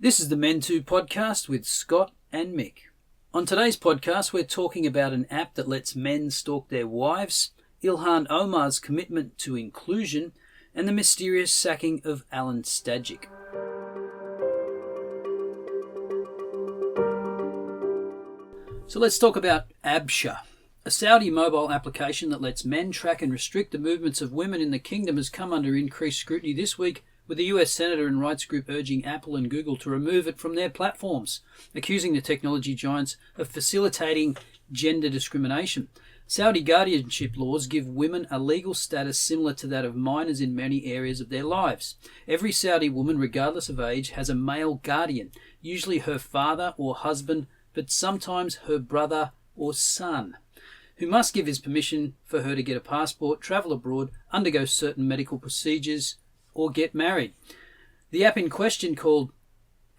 This is the MEN2 Podcast with Scott and Mick. On today's podcast, we're talking about an app that lets men stalk their wives, Ilhan Omar's commitment to inclusion, and the mysterious sacking of Alen Stajic. So let's talk about Absher. A Saudi mobile application that lets men track and restrict the movements of women in the kingdom has come under increased scrutiny this week, with the US Senator and rights group urging Apple and Google to remove it from their platforms, accusing the technology giants of facilitating gender discrimination. Saudi guardianship laws give women a legal status similar to that of minors in many areas of their lives. Every Saudi woman, regardless of age, has a male guardian, usually her father or husband, but sometimes her brother or son, who must give his permission for her to get a passport, travel abroad, undergo certain medical procedures, or get married. The app in question, called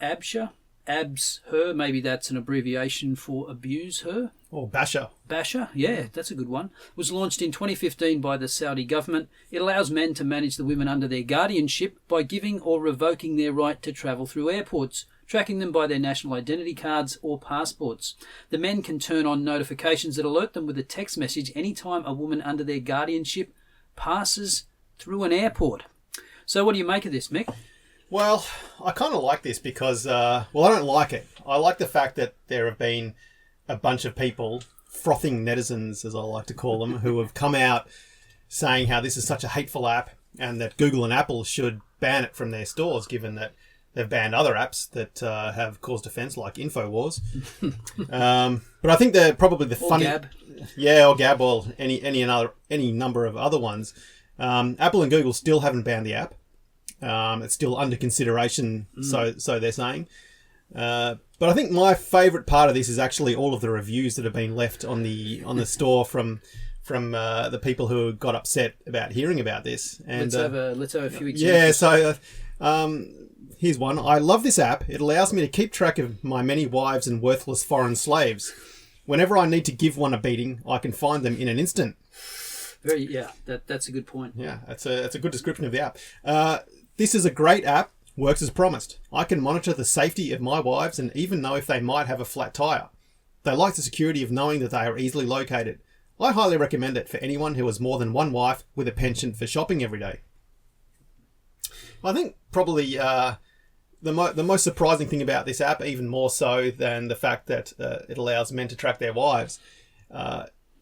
Absher, Absher, maybe that's an abbreviation for abuse her. Or Basher. Basher, yeah, that's a good one. Was launched in 2015 by the Saudi government. It allows men to manage the women under their guardianship by giving or revoking their right to travel through airports, tracking them by their national identity cards or passports. The men can turn on notifications that alert them with a text message anytime a woman under their guardianship passes through an airport. So what do you make of this, Mick? Well, I kind of like this because, I don't like it. I like the fact that there have been a bunch of people, frothing netizens, as I like to call them, who have come out saying how this is such a hateful app and that Google and Apple should ban it from their stores, given that they've banned other apps that have caused offence, like InfoWars. But I think they're probably the funny... Gab. Yeah, or Gab, or any number of other ones. Apple and Google still haven't banned the app. It's still under consideration, so they're saying. But I think my favourite part of this is actually all of the reviews that have been left on the store from the people who got upset about hearing about this. And let's have a few examples. Yeah, so here's one. I love this app. It allows me to keep track of my many wives and worthless foreign slaves. Whenever I need to give one a beating, I can find them in an instant. That's a good point. Yeah, it's a good description of the app. This is a great app, works as promised. I can monitor the safety of my wives and even know if they might have a flat tyre. They like the security of knowing that they are easily located. I highly recommend it for anyone who has more than one wife with a penchant for shopping every day. I think probably the most surprising thing about this app, even more so than the fact that it allows men to track their wives,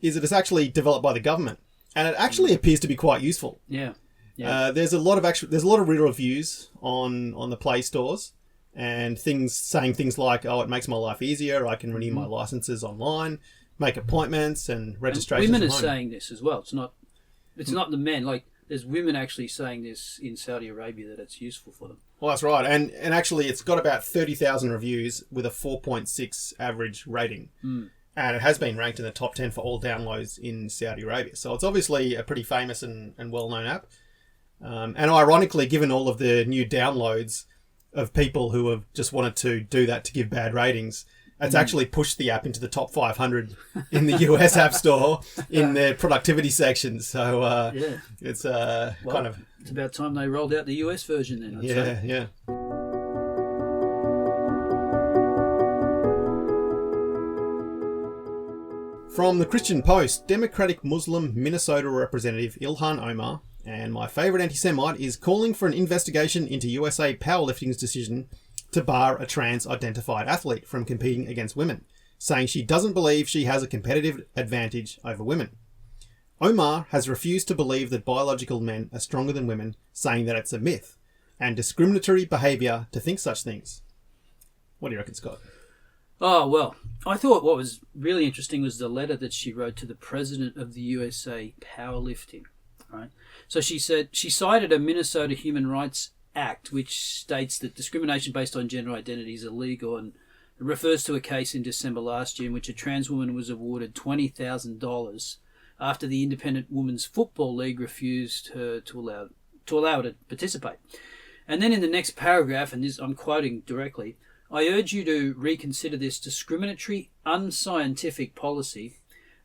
is that it's actually developed by the government. And it actually appears to be quite useful. Yeah. There's a lot of real reviews on the Play stores, and saying things like, "Oh, it makes my life easier. I can renew my licenses online, make appointments, and registrations." And women are saying this as well. It's not the men. Like, there's women actually saying this in Saudi Arabia, that it's useful for them. Well, that's right, and actually, it's got about 30,000 reviews with a 4.6 average rating. And it has been ranked in the top 10 for all downloads in Saudi Arabia. So it's obviously a pretty famous and well-known app. And ironically, given all of the new downloads of people who have just wanted to do that to give bad ratings, it's actually pushed the app into the top 500 in the US App Store in their productivity section. So it's kind of... It's about time they rolled out the US version then, I'd say. Yeah. From the Christian Post, Democratic Muslim Minnesota Representative Ilhan Omar, and my favourite anti-Semite, is calling for an investigation into USA powerlifting's decision to bar a trans-identified athlete from competing against women, saying she doesn't believe she has a competitive advantage over women. Omar has refused to believe that biological men are stronger than women, saying that it's a myth and discriminatory behaviour to think such things. What do you reckon, Scott? Oh, well, I thought what was really interesting was the letter that she wrote to the president of the USA Powerlifting, right? So she cited a Minnesota Human Rights Act, which states that discrimination based on gender identity is illegal, and it refers to a case in December last year in which a trans woman was awarded $20,000 after the Independent Women's Football League refused her to allow her to participate. And then in the next paragraph, and this I'm quoting directly, I urge you to reconsider this discriminatory, unscientific policy.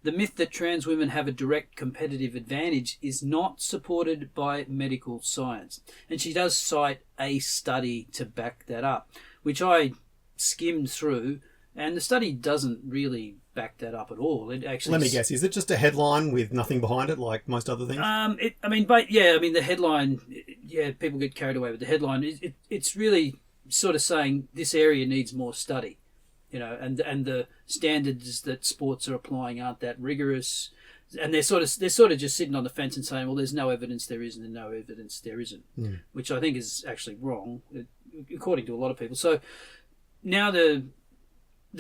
The myth that trans women have a direct competitive advantage is not supported by medical science. And she does cite a study to back that up. which I skimmed through, and the study doesn't really back that up at all. It actually. Let me guess. Is it just a headline with nothing behind it, like most other things? The headline. Yeah, people get carried away with the headline. It's really sort of saying this area needs more study, and the standards that sports are applying aren't that rigorous, and they're sort of just sitting on the fence and saying, well, there's no evidence there isn't, and no evidence there isn't, which I think is actually wrong, according to a lot of people. So now the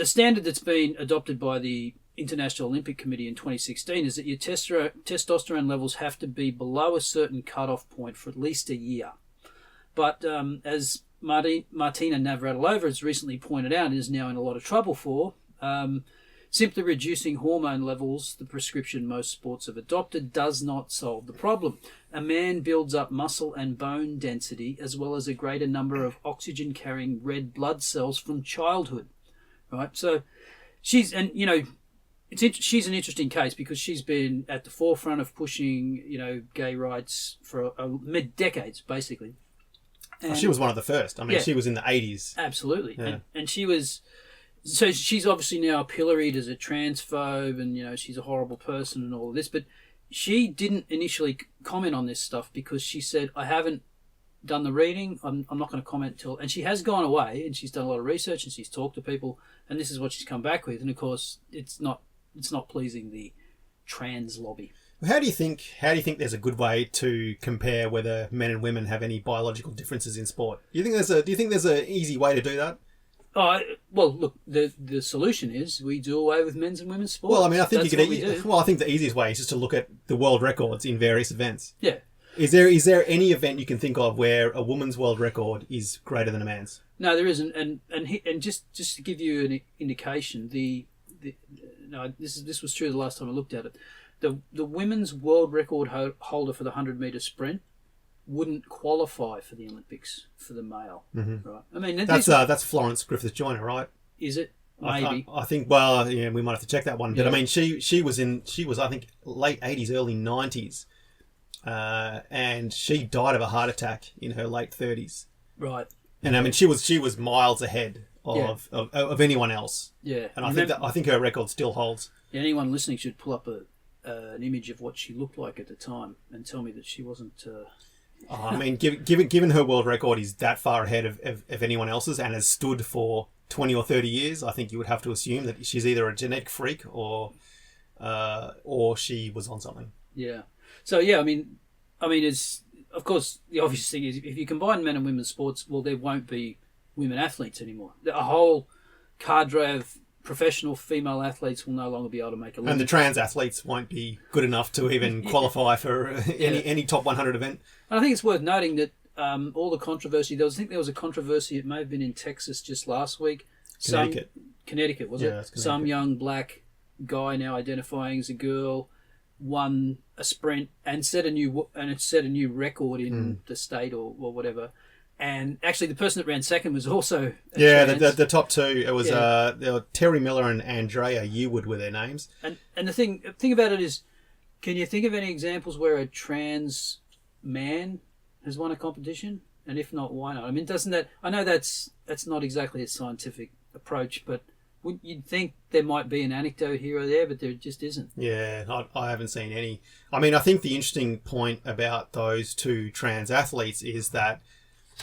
standard that's been adopted by the International Olympic Committee in 2016 is that your testosterone levels have to be below a certain cutoff point for at least a year. But as Martina Navratilova has recently pointed out and is now in a lot of trouble for, simply reducing hormone levels, the prescription most sports have adopted, does not solve the problem. A man builds up muscle and bone density as well as a greater number of oxygen-carrying red blood cells from childhood. Right, so she's an interesting case because she's been at the forefront of pushing, gay rights for mid-decades, basically. And she was one of the first. I mean, she was in the 80s. Absolutely, yeah. and she was. So she's obviously now pilloried as a transphobe, and she's a horrible person and all of this. But she didn't initially comment on this stuff because she said, "I haven't done the reading. I'm not going to comment till." And she has gone away and she's done a lot of research and she's talked to people, and this is what she's come back with. And of course, it's not pleasing the trans lobby. How do you think there's a good way to compare whether men and women have any biological differences in sport? Do you think there's an easy way to do that? Well, look, the solution is we do away with men's and women's sports. Well, I mean, I think I think the easiest way is just to look at the world records in various events. Yeah. Is there any event you can think of where a woman's world record is greater than a man's? No, there isn't. And just to give you an indication, this was true the last time I looked at it. The women's world record holder for the 100-meter sprint wouldn't qualify for the Olympics for the male. Mm-hmm. Right? I mean, that's Florence Griffith Joyner, right? Is it? Maybe. I think. Well, yeah, we might have to check that one. But Yeah. I mean, she was I think late 80s, early 90s. And she died of a heart attack in her late 30s. Right. And I mean, she was miles ahead of anyone else. Yeah. And I think her record still holds. Yeah, anyone listening should pull up an image of what she looked like at the time and tell me that she wasn't. I mean, given her world record is that far ahead of anyone else's and has stood for 20 or 30 years, I think you would have to assume that she's either a genetic freak or she was on something. Yeah. So yeah, I mean, it's of course the obvious thing is if you combine men and women's sports, well, there won't be women athletes anymore. A whole cadre of professional female athletes will no longer be able to make a living. And the trans athletes won't be good enough to even qualify for any top 100 event. And I think it's worth noting that all the controversy. There was a controversy. It may have been in Texas just last week. Connecticut was it? Some young black guy now identifying as a girl won a sprint and set a new record in the state or whatever. And actually, the person that ran second was also the top two. It was there were Terry Miller and Andrea Yearwood were their names. And the thing about it is, can you think of any examples where a trans man has won a competition? And if not, why not? I mean, doesn't that? I know that's not exactly a scientific approach, but you'd think there might be an anecdote here or there, but there just isn't. Yeah, I haven't seen any. I mean, I think the interesting point about those two trans athletes is that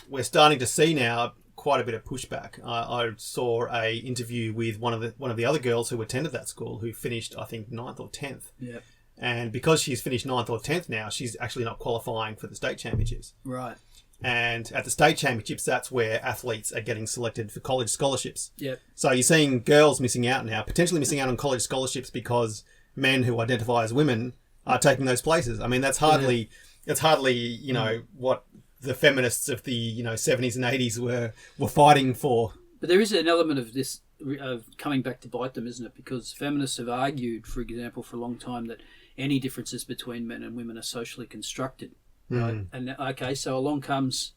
we're starting to see now quite a bit of pushback. I saw a interview with one of the other girls who attended that school who finished, I think, 9th or 10th. Yeah. And because she's finished 9th or 10th now, she's actually not qualifying for the state championships. Right. And at the state championships, that's where athletes are getting selected for college scholarships. Yep. So you're seeing girls missing out now, potentially missing out on college scholarships because men who identify as women are taking those places. I mean, that's hardly what the feminists of the 70s and 80s were fighting for. But there is an element of this of coming back to bite them, isn't it? Because feminists have argued, for example, for a long time that any differences between men and women are socially constructed. Right? And okay, so along comes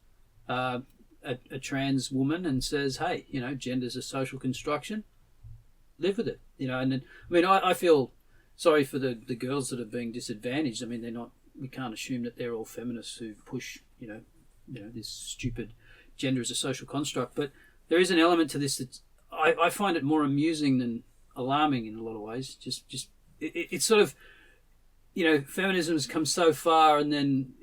a trans woman and says, "Hey, gender's a social construction. Live with it." And then I feel sorry for the girls that are being disadvantaged. I mean, they're not. We can't assume that they're all feminists who push this stupid gender as a social construct. But there is an element to this that I find it more amusing than alarming in a lot of ways. It's sort of, feminism has come so far, and then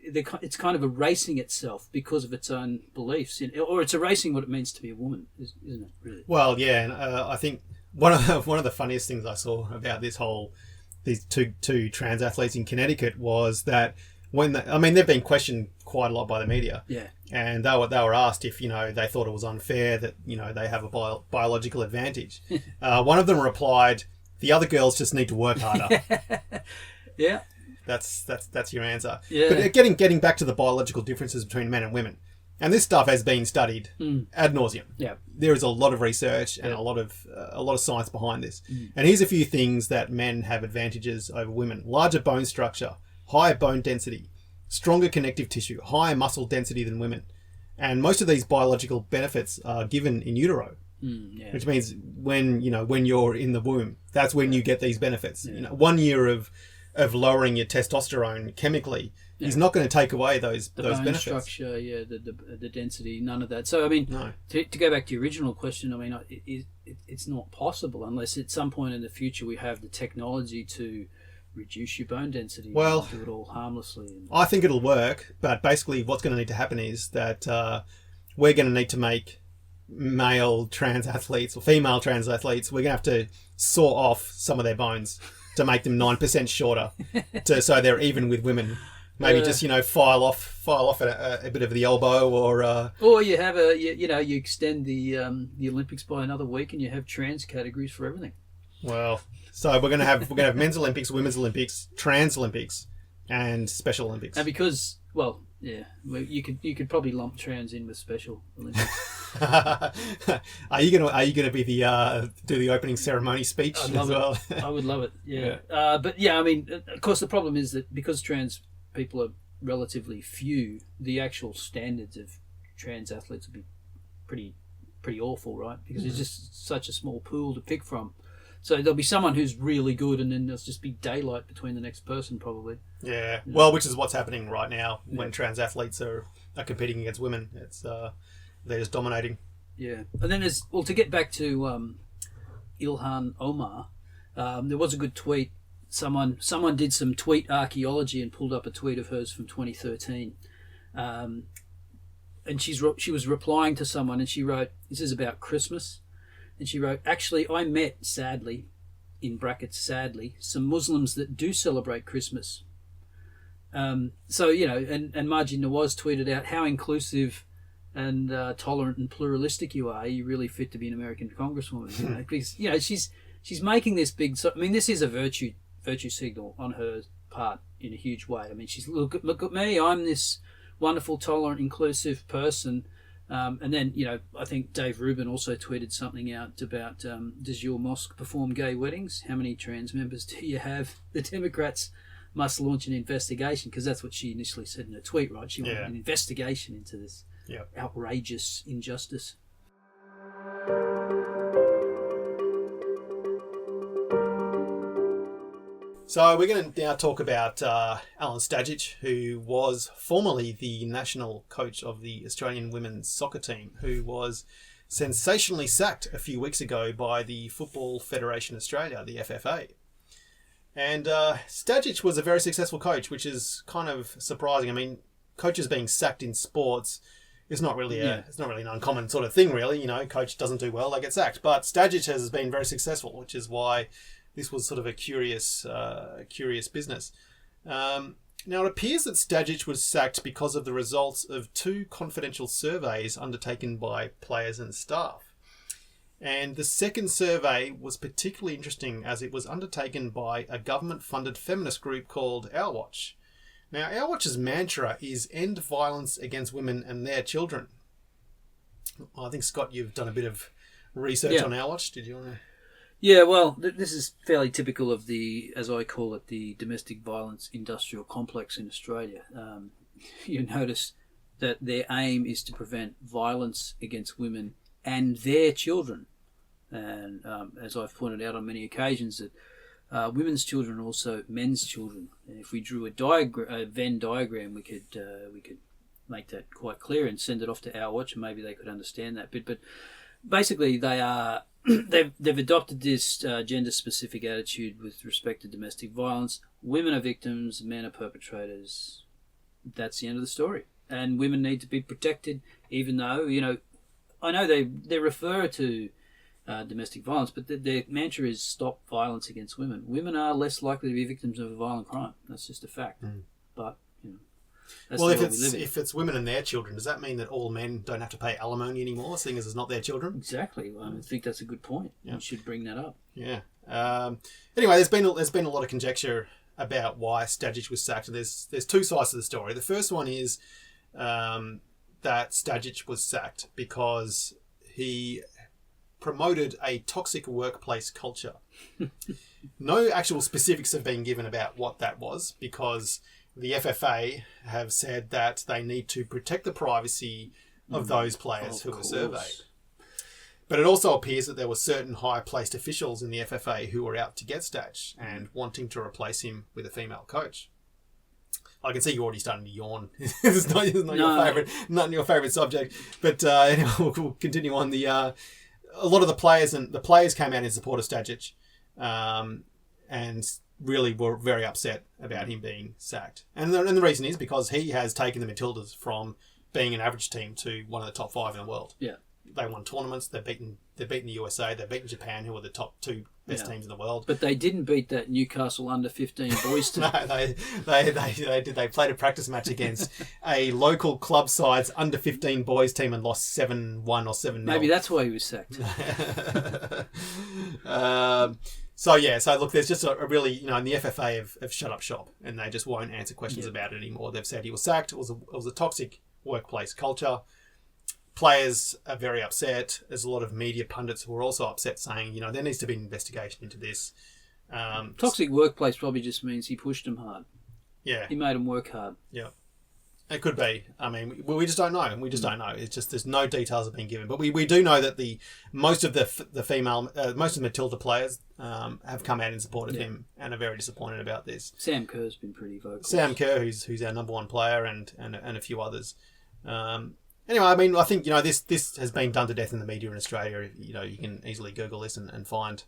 it's kind of erasing itself because of its own beliefs, or it's erasing what it means to be a woman, isn't it? Really? Well, yeah, and I think one of the funniest things I saw about these two trans athletes in Connecticut was that they've been questioned quite a lot by the media. Yeah. And they were asked if, they thought it was unfair that, they have a biological advantage. One of them replied, "The other girls just need to work harder." Yeah. That's your answer. Yeah. But getting back to the biological differences between men and women, and this stuff has been studied ad nauseum. Yeah. There is a lot of research and a lot of science behind this. And here's a few things that men have advantages over women: larger bone structure, higher bone density, stronger connective tissue, higher muscle density than women. And most of these biological benefits are given in utero, which means when you're in the womb, that's when you get these benefits. 1 year of lowering your testosterone chemically is not going to take away those bone benefits. Structure, the density, none of that. So to go back to your original question, it's not possible unless at some point in the future we have the technology to reduce your bone density. Well, do it all harmlessly. I think it'll work, but basically what's going to need to happen is that we're going to need to make male trans athletes or female trans athletes, we're going to have to saw off some of their bones to make them 9% shorter, so they're even with women. Maybe just file off a bit of the elbow, or you have you extend the Olympics by another week, and you have trans categories for everything. Well, so we're gonna have men's Olympics, women's Olympics, trans Olympics, and Special Olympics. And because you could probably lump trans in with Special Olympics. Are you gonna be do the opening ceremony speech as well? I would love it. Yeah. Of course, the problem is that because trans people are relatively few, the actual standards of trans athletes will be pretty awful, right? Because it's just such a small pool to pick from. So there'll be someone who's really good, and then there'll just be daylight between the next person, probably. Yeah. Well, which is what's happening right now when trans athletes are competing against women. It's they're just dominating. Yeah. And then to get back to Ilhan Omar, there was a good tweet. Someone did some tweet archaeology and pulled up a tweet of hers from 2013. And she was replying to someone, and she wrote, this is about Christmas. And she wrote, "Actually, I met, sadly, in brackets, sadly, some Muslims that do celebrate Christmas." And Margie Nawaz tweeted out, "How inclusive and tolerant and pluralistic you are. You really fit to be an American congresswoman." Because she's making this big. This is a virtue signal on her part in a huge way. She's look at me. I'm this wonderful, tolerant, inclusive person. And then, I think Dave Rubin also tweeted something out about, does your mosque perform gay weddings? How many trans members do you have? The Democrats must launch an investigation, because that's what she initially said in her tweet, right? She wanted an investigation into this outrageous injustice. So we're going to now talk about Alen Stajcic, who was formerly the national coach of the Australian women's soccer team, who was sensationally sacked a few weeks ago by the Football Federation Australia, the FFA. And Stajic was a very successful coach, which is kind of surprising. Coaches being sacked in sports is not really it's not really an uncommon sort of thing, really. Coach doesn't do well, they get sacked. But Stajic has been very successful, which is why this was sort of a curious business. Now, it appears that Stajic was sacked because of the results of 2 confidential surveys undertaken by players and staff. And the second survey was particularly interesting as it was undertaken by a government-funded feminist group called Our Watch. Now, Our Watch's mantra is end violence against women and their children. I think, Scott, you've done a bit of research on Our Watch. Did you want to... Yeah, well, this is fairly typical of the, as I call it, the domestic violence industrial complex in Australia. You notice that their aim is to prevent violence against women and their children. And as I've pointed out on many occasions, that women's children are also men's children. And if we drew a Venn diagram, we could make that quite clear and send it off to Our Watch, and maybe they could understand that bit. But basically, they've adopted this gender-specific attitude with respect to domestic violence. Women are victims, men are perpetrators. That's the end of the story. And women need to be protected, even though, I know they refer to domestic violence, but their mantra is stop violence against women. Women are less likely to be victims of a violent crime. That's just a fact. But, that's well, the world we live in. if it's women and their children, does that mean that all men don't have to pay alimony anymore, seeing as it's not their children? Exactly. I think that's a good point. You should bring that up. Yeah. Anyway, there's been a lot of conjecture about why Stajic was sacked. There's two sides to the story. The first one is that Stajic was sacked because he promoted a toxic workplace culture. No actual specifics have been given about what that was, because the FFA have said that they need to protect the privacy of those players who were surveyed. But it also appears that there were certain high-placed officials in the FFA who were out to get Staj and wanting to replace him with a female coach. I can see you're already starting to yawn. It's not your favourite subject. But anyway, we'll continue on. A lot of the players came out in support of Stajic, and really were very upset about him being sacked. And the reason is because he has taken the Matildas from being an average team to one of the top 5 in the world. Yeah. They won tournaments. They've beaten the USA. They've beaten Japan, who are the top 2 best teams in the world. But they didn't beat that Newcastle under-15 boys team. No, they did. They played a practice match against a local club side's under-15 boys team and lost 7-1 or 7-0. Maybe that's why he was sacked. So look, there's just a really, and the FFA have shut up shop, and they just won't answer questions about it anymore. They've said he was sacked. It was a toxic workplace culture. Players are very upset. There's a lot of media pundits who are also upset, saying, there needs to be an investigation into this. Toxic workplace probably just means he pushed them hard. Yeah. He made them work hard. Yeah. It could be. I mean, we just don't know. We just don't know. It's just there's no details have been given. But we do know that most of the Matilda players have come out in support of him and are very disappointed about this. Sam Kerr's been pretty vocal. Sam Kerr, who's our number 1 player, and a few others. Anyway, I mean, I think, this has been done to death in the media in Australia. You can easily Google this and find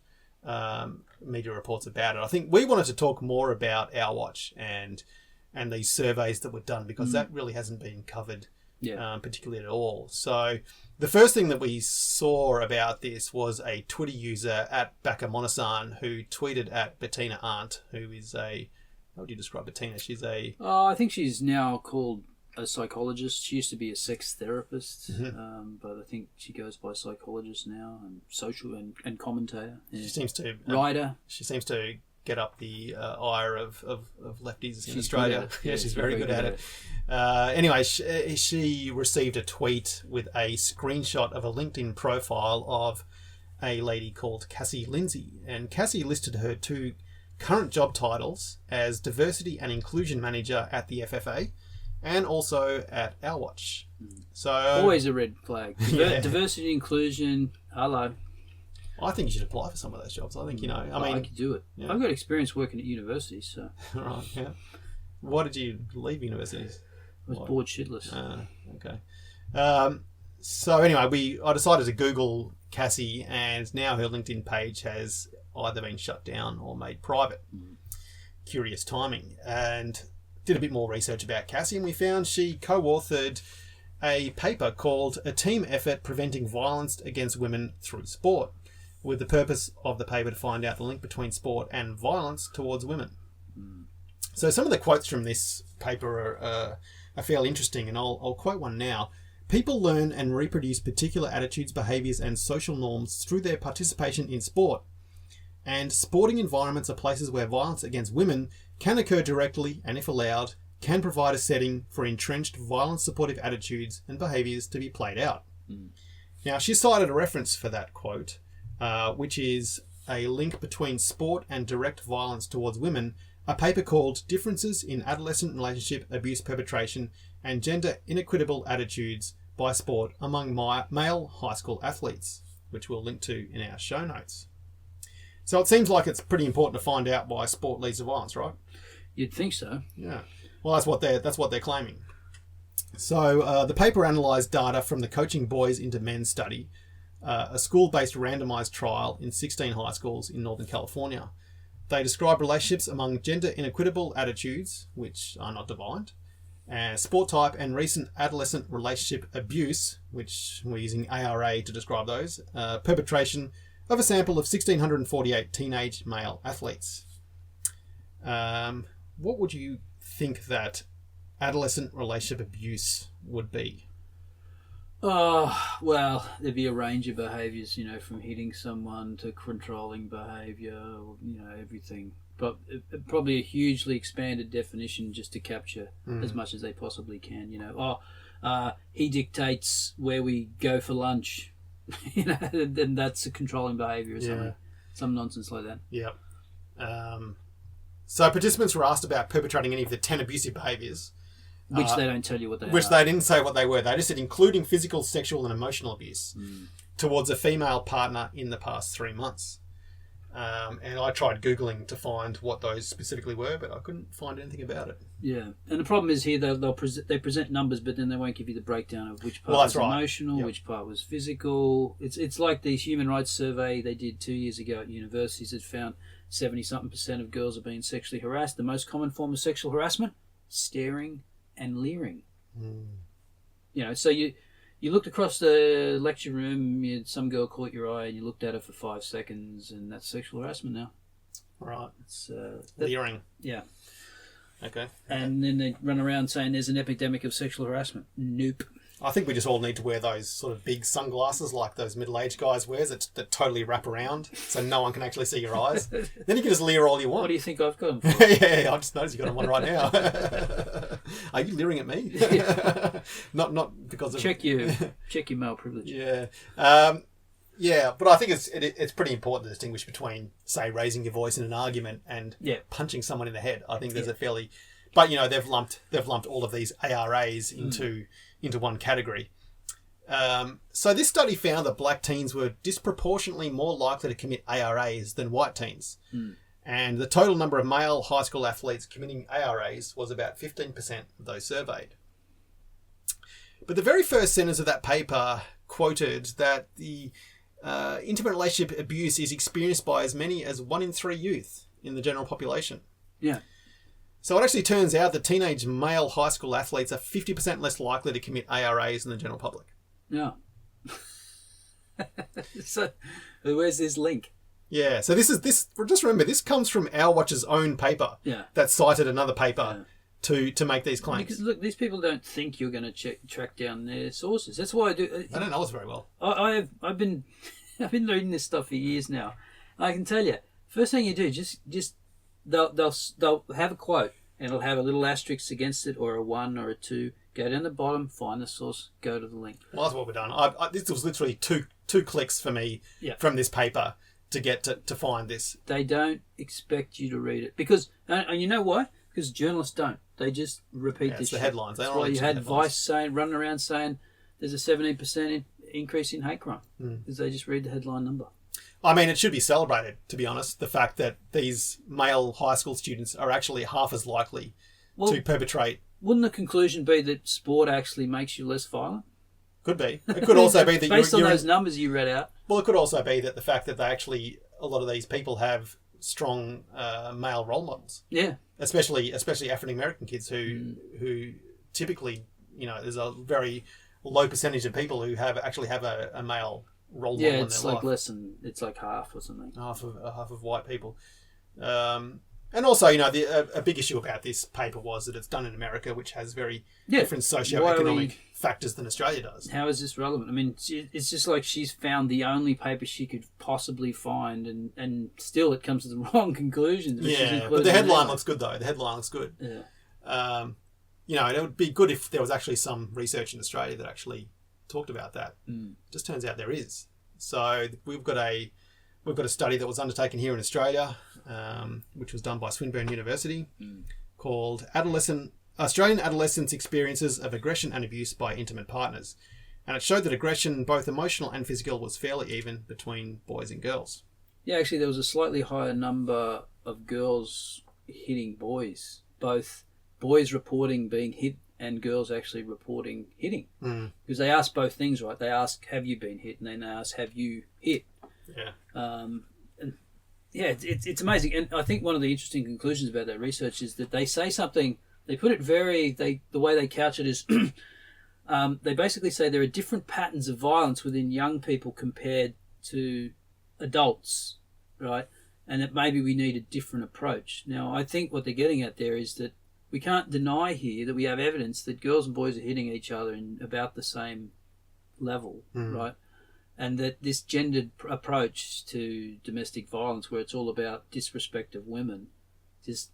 media reports about it. I think we wanted to talk more about Our Watch and these surveys that were done, because that really hasn't been covered particularly at all. So the first thing that we saw about this was a Twitter user at Baka Monasan who tweeted at Bettina Arndt, who is how would you describe Bettina? She's I think she's now called a psychologist. She used to be a sex therapist, but I think she goes by psychologist now, and social and commentator. Yeah. She seems to writer. She seems to get up the ire of lefties in Australia. Yeah, she's very good at it. Anyway, she received a tweet with a screenshot of a LinkedIn profile of a lady called Cassie Lindsay, and Cassie listed her 2 current job titles as Diversity and Inclusion Manager at the FFA, and also at Our Watch. So always a red flag. Diversity, inclusion. Hello. I think you should apply for some of those jobs. I think I could do it. Yeah. I've got experience working at universities, so. Right. Yeah. Why did you leave universities? I was bored shitless. Okay. So anyway, I decided to Google Cassie, and now her LinkedIn page has either been shut down or made private. Curious timing. And did a bit more research about Cassie, and we found she co-authored a paper called A Team Effort Preventing Violence Against Women Through Sport, with the purpose of the paper to find out the link between sport and violence towards women. So some of the quotes from this paper are fairly interesting, and I'll quote one now. People learn and reproduce particular attitudes, behaviours and social norms through their participation in sport. And sporting environments are places where violence against women can occur directly, and if allowed, can provide a setting for entrenched violence-supportive attitudes and behaviours to be played out. Now, she cited a reference for that quote, which is a link between sport and direct violence towards women, a paper called Differences in Adolescent Relationship Abuse Perpetration and Gender Inequitable Attitudes by Sport Among Male High School Athletes, which we'll link to in our show notes. So it seems like it's pretty important to find out why sport leads to violence, right? You'd think so. Yeah. Well, that's what they're claiming. So the paper analysed data from the Coaching Boys into Men study, a school-based randomised trial in 16 high schools in Northern California. They describe relationships among gender inequitable attitudes, which are not defined, sport type, and recent adolescent relationship abuse, which we're using ARA to describe those, perpetration of a sample of 1,648 teenage male athletes. What would you think that adolescent relationship abuse would be? Oh, well, there'd be a range of behaviours, from hitting someone to controlling behaviour, everything. But probably a hugely expanded definition just to capture as much as they possibly can. He dictates where we go for lunch, then that's a controlling behaviour or something. Some nonsense like that. Yep. So participants were asked about perpetrating any of the 10 abusive behaviours. Which they don't tell you what they are. Which they didn't say what they were. They just said including physical, sexual and emotional abuse towards a female partner in the past 3 months. And I tried Googling to find what those specifically were, but I couldn't find anything about it. Yeah. And the problem is here, they present numbers, but then they won't give you the breakdown of which part was emotional, which part was physical. It's like the human rights survey they did 2 years ago at universities that found 70-something% of girls are being sexually harassed. The most common form of sexual harassment? Staring and leering. So you looked across the lecture room, some girl caught your eye and you looked at her for 5 seconds, and that's sexual harassment now. Right. It's leering. Yeah. Okay. And then they run around saying there's an epidemic of sexual harassment. Nope. I think we just all need to wear those sort of big sunglasses like those middle-aged guys wear that totally wrap around so no one can actually see your eyes. Then you can just leer all you want. What do you think I've got them for? Yeah, I just noticed you got them on right now. Are you leering at me? Not because of... Check your male privilege. Yeah. But I think it's pretty important to distinguish between, say, raising your voice in an argument and punching someone in the head. I think there's a fairly... But, they've lumped all of these ARAs into one category. So this study found that black teens were disproportionately more likely to commit ARAs than white teens. And the total number of male high school athletes committing ARAs was about 15% of those surveyed. But the very first sentence of that paper quoted that the intimate relationship abuse is experienced by as many as 1 in 3 youth in the general population. Yeah. So it actually turns out that teenage male high school athletes are 50% less likely to commit ARAs than the general public. Yeah. So where's this link? Yeah. So this. Just remember, this comes from Our Watch's own paper. Yeah. That cited another paper to make these claims. Because look, these people don't think you're going to track down their sources. That's why I do. I don't know us very well. I've been reading this stuff for years now. I can tell you, first thing you do, just they'll have a quote and it'll have a little asterisk against it or a 1 or a 2. Go down the bottom, find the source, go to the link. Well, that's what we've done. This was literally two clicks for me from this paper to get to find this. They don't expect you to read it because, and you know why? Because journalists don't. They just repeat this. It's the shit. headlines. That's why you had Vice running around saying there's a 17% increase in hate crime because they just read the headline number. I mean, it should be celebrated, to be honest, the fact that these male high school students are actually half as likely to perpetrate. Wouldn't the conclusion be that sport actually makes you less violent? Could be. It could also be that based on those numbers you read out. Well, it could also be that the fact that a lot of these people have strong male role models. Yeah. Especially African American kids who typically, there's a very low percentage of people who actually have a male role model in their life. Yeah, it's like less than, it's like half or something. Half of white people. And also, a big issue about this paper was that it's done in America, which has very different socioeconomic factors than Australia does. How is this relevant? I mean, it's just like she's found the only paper she could possibly find, and still it comes to the wrong conclusions. Yeah, but the headline looks good, though. The headline looks good. Yeah. It would be good if there was actually some research in Australia that actually talked about that. Just turns out there is. So we've got a study that was undertaken here in Australia, which was done by Swinburne University, called Australian Adolescents' Experiences of Aggression and Abuse by Intimate Partners. And it showed that aggression, both emotional and physical, was fairly even between boys and girls. Yeah, actually there was a slightly higher number of girls hitting boys. Both boys reporting being hit and girls actually reporting hitting. Because they ask both things, right? They ask, have you been hit? And then they ask, have you hit? Yeah. And yeah, it's amazing. And I think one of the interesting conclusions about that research is that they say something, they put it the way they couch it is, they basically say there are different patterns of violence within young people compared to adults, right? And that maybe we need a different approach. Now, I think what they're getting at there is that we can't deny here that we have evidence that girls and boys are hitting each other in about the same level, right? And that this gendered approach to domestic violence, where it's all about disrespect of women, just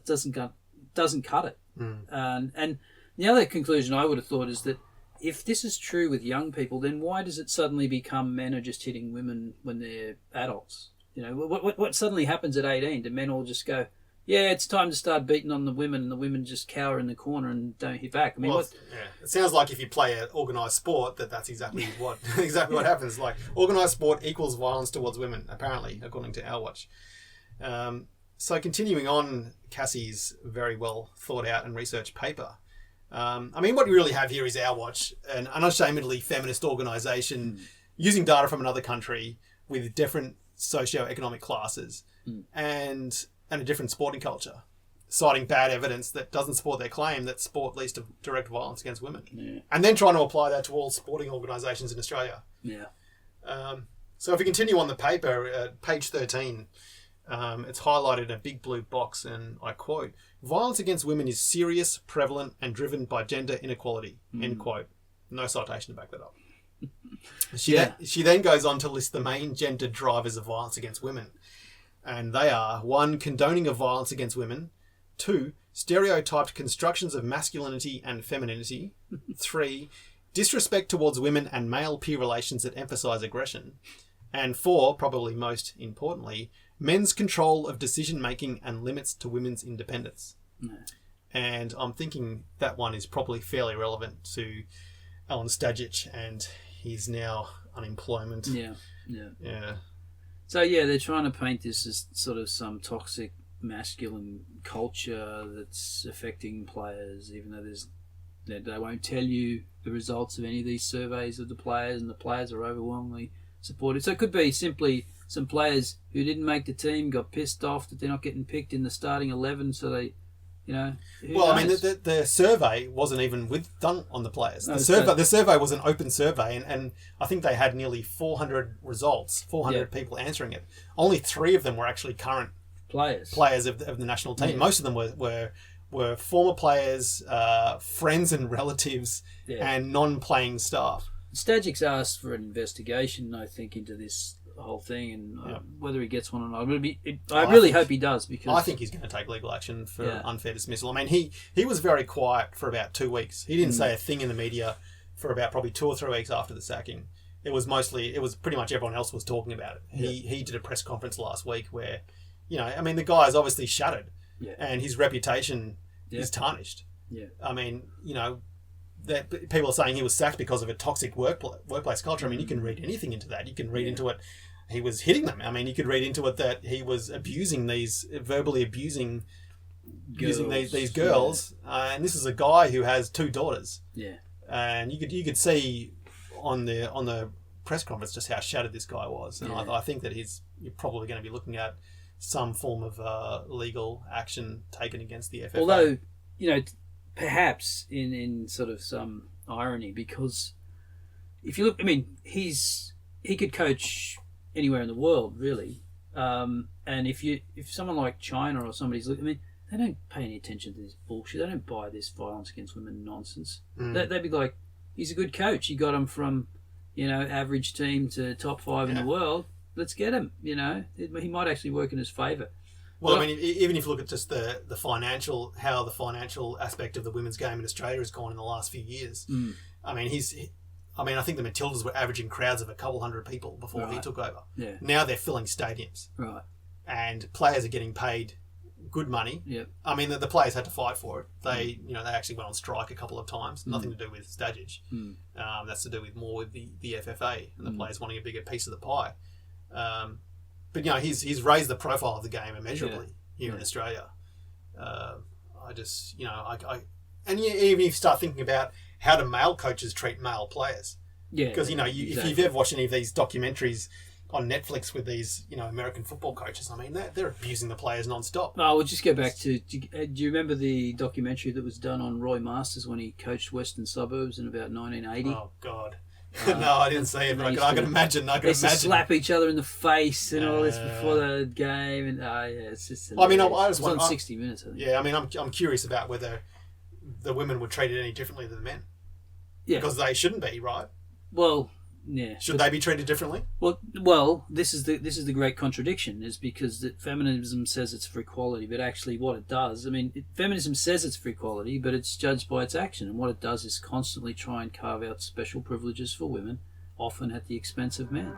doesn't cut it. And the other conclusion I would have thought is that if this is true with young people, then why does it suddenly become men are just hitting women when they're adults? You know, what suddenly happens at 18? Do men all just go, yeah, it's time to start beating on the women, and the women just cower in the corner and don't hit back? I mean, it sounds like if you play an organised sport, that's exactly what what happens. Like, organised sport equals violence towards women, apparently, according to Our Watch. So continuing on Cassie's very well thought out and researched paper, I mean, what you really have here is Our Watch, an unashamedly feminist organisation using data from another country with different socio-economic classes and a different sporting culture, citing bad evidence that doesn't support their claim that sport leads to direct violence against women. Yeah. And then trying to apply that to all sporting organisations in Australia. Yeah. So if we continue on the paper, page 13, it's highlighted in a big blue box, and I quote, "Violence against women is serious, prevalent, and driven by gender inequality," end quote. No citation to back that up. She then goes on to list the main gender drivers of violence against women. And they are: 1, condoning of violence against women; 2, stereotyped constructions of masculinity and femininity; 3, disrespect towards women and male peer relations that emphasise aggression; and 4, probably most importantly, men's control of decision-making and limits to women's independence. And I'm thinking that one is probably fairly relevant to Alen Stajic and his now unemployment. Yeah. So, yeah, they're trying to paint this as sort of some toxic masculine culture that's affecting players, even though they won't tell you the results of any of these surveys of the players, and the players are overwhelmingly supportive. So it could be simply some players who didn't make the team got pissed off that they're not getting picked in the starting 11, so they... You know, well, I mean, the survey wasn't even done on the players. The survey was an open survey, and I think they had nearly 400 results, 400 people answering it. Only 3 of them were actually current players of the national team. Most of them were former players, friends and relatives, and non-playing staff. Stajic's asked for an investigation, I think, into this whole thing, and whether he gets one or not. I really hope he does, because I think he's going to take legal action for unfair dismissal. I mean, he was very quiet for about 2 weeks. He didn't say a thing in the media for about probably 2 or 3 weeks after the sacking. It was pretty much everyone else was talking about it. He did a press conference last week where, you know, I mean, the guy is obviously shattered, and his reputation is tarnished. I mean, you know, that people are saying he was sacked because of a toxic workplace culture. I mean, you can read anything into that. You can read into it he was hitting them. I mean, you could read into it that he was verbally abusing these girls. And this is a guy who has 2 daughters. Yeah. And you could see on the press conference just how shattered this guy was. And I think that you're probably going to be looking at some form of legal action taken against the FFA. Although, you know, perhaps in sort of some irony, because if you look, I mean, he could coach anywhere in the world, really. And if someone like China or somebody's looking, I mean, they don't pay any attention to this bullshit. They don't buy this violence against women nonsense. They'd be like, he's a good coach. He got him from, you know, average team to top 5 in the world. Let's get him. You know, he might actually work in his favour. Well, I mean, even if you look at just how the financial aspect of the women's game in Australia has gone in the last few years. I mean, I think the Matildas were averaging crowds of a couple hundred people before he took over. Yeah. Now they're filling stadiums. Right. And players are getting paid good money. Yep. I mean, the players had to fight for it. They actually went on strike a couple of times. Nothing to do with Stajic. That's to do with more with the FFA and the players wanting a bigger piece of the pie. But, you know, he's raised the profile of the game immeasurably here in Australia. And even if you start thinking about how do male coaches treat male players. Yeah. Because, exactly. if you've ever watched any of these documentaries on Netflix with these, American football coaches, I mean, they're abusing the players non-stop. Oh, we'll just go back to... Do you remember the documentary that was done on Roy Masters when he coached Western Suburbs in about 1980? Oh, God. No, I didn't see it, but I can imagine. They used to slap each other in the face and all this before the game. And it's just... I mean, it was on 60 Minutes, I think. Yeah, I mean, I'm curious about whether the women were treated any differently than the men. Yeah. Because they shouldn't be, right? Well, yeah. Should they be treated differently? Well, this is the great contradiction, is because that feminism says it's for equality, but actually what it does, feminism says it's for equality, but it's judged by its action, and what it does is constantly try and carve out special privileges for women, often at the expense of men.